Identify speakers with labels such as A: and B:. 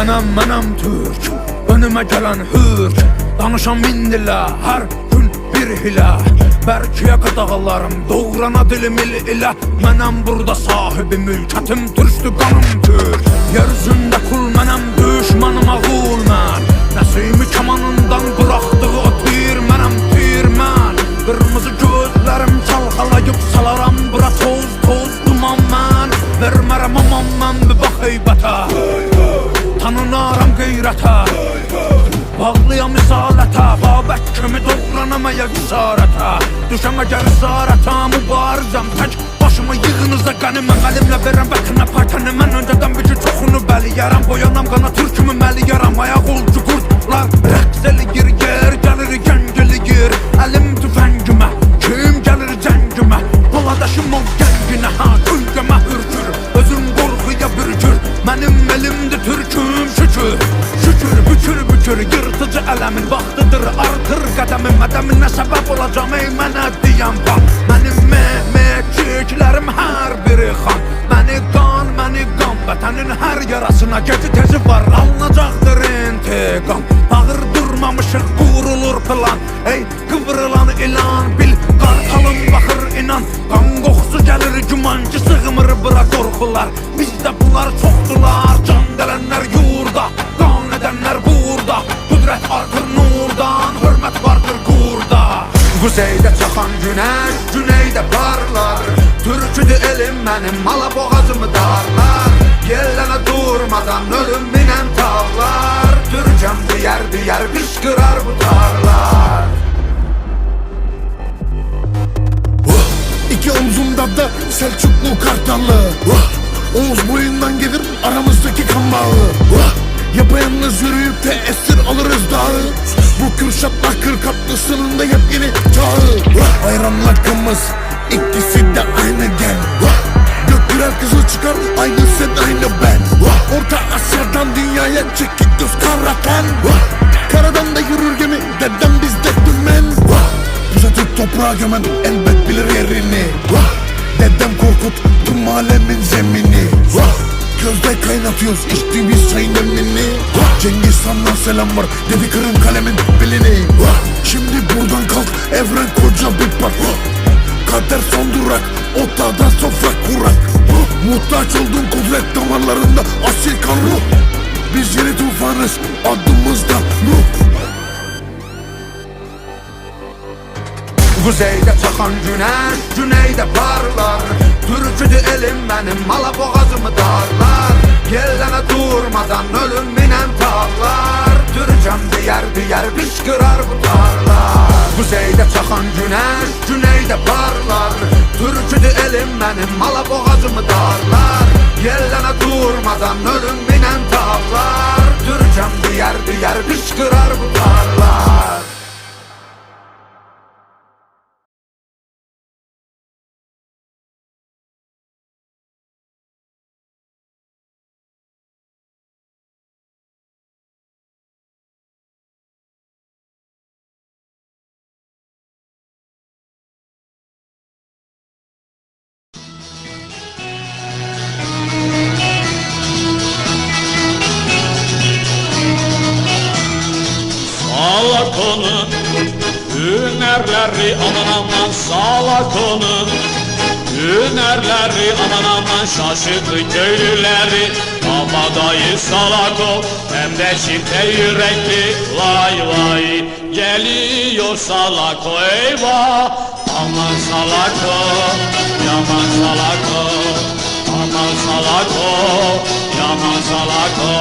A: Mənəm Türk, önümə gələn hürk. Danışan min dilə, hər gün bir hilə. Bərkiyə qadağalarım, doğrana dilim il ilə. Mənəm burada sahibi mülkətim, türkdü qanım Türk. Yer üzündə kul mənəm, düşmanım ağul mən. Nəsimi kamanından bıraxdığı o tir, mənəm tir mən. Qırmızı gözlərim çalxalayıb salaram bura toz toz duman mən. Vermərəm aman mən bir bax heybətə, tanınaram qeyrətə. Bağlıyam misalətə, Babək kimi doğranamaya cüsarətə. Düşəm əgər isarətə, mübarizəm tək başımı yığınıza qəniməm. Əlimlə verəm vətənə paytəni, mən öncədən bir çoxunu bəliyərəm. Boyanam qana türkümü məliyərəm, ayaq olcu qurtlar rəqs eləyir, yer gəlir gəng eləyir. Əlim tüfəngimə, kim gəlir cəngimə, Poladaşım ol gənginə, gölgəmə hürkür, özüm qorxuya bürkür. Mənim elimdir türküm şükür, şükür bükür bükür. Yırtıcı ələmin vaxtıdır, artır qədəmin. Mədəminə səbəb olacam ey mənə deyən bax. Mənim mehmekçiklərim hər biri xan. Məni qan, vətənin hər yarasına geci tezi var. Alınacaqdır intiqam, ağır durmamışıq, qurulur plan. Ey qıvrılan ilan, bil qartalım baxır inan. Qan qoxusu gəlir gümancı, sığmır bura qorxular. Bizdə bunlar çoxdular, can gələnlər yurda, qan edənlər burada. Qüdrət artır nurdan, hörmət vardır qurda. Quzeydə çaxan günəş, güneydə parlar. Türküdür elim mənim, mala boğazımı darlar. Yellənə durmadan ölüm minən tağlar. Türkəm diyər qışqırar bu tarlar.
B: İki omzumda da Selçuklu Kartallı. Oğuz boyundan gelir aramızdaki kan bağı. Yapayalnız yürüyüp de esir alırız dağı. Bu Kürşat'la Kırkatlısının da yepyeni çağı. Ayranla kımız, ikisi de aynı gen. Gökbirer kızıl çıkar, aynı sen aynı ben. Orta Asya'dan dünyaya çekik göz karatan. Karadan da yürür gemi, dedem bizde dümen. Bize Türk toprağa gömen elbet bilir yerini. Dedem Korkut tüm alemin zemini. Gözde kaynatıyoruz içtiğimiz çayın demini. Cengiz Han'dan selam var, dedi kırın kalemin belini. Şimdi buradan kalk, evren koca bir park. Kader son durak, ortada sofra kurak. Muhtaç olduğun kudret damarlarında asil kan ruh. Biz yeni tufanız, adımızda Nuh.
A: Quzeydə çaxan günəş, güneydə parlar. Türküdür elim mənim, mala boğazımı darlar. Yellənə durmadan ölüm minən tağlar. Türkəm diyər qışqırar bu tarlar. Quzeydə çaxan günəş, güneydə parlar. Türküdür elim mənim, mala boğazımı darlar. Yellənə durmadan ölüm minən tağlar. Türkəm diyər qışqırar bu tarlar.
C: Salakonu, hünerleri aman salakonu. Hünerleri aman şaşırttı köylüleri. Kabadayı salako, hem de çifte yürekli. Vay vay, geliyor salako eyvah. Aman salako, yaman salako. Aman salako, yaman salako.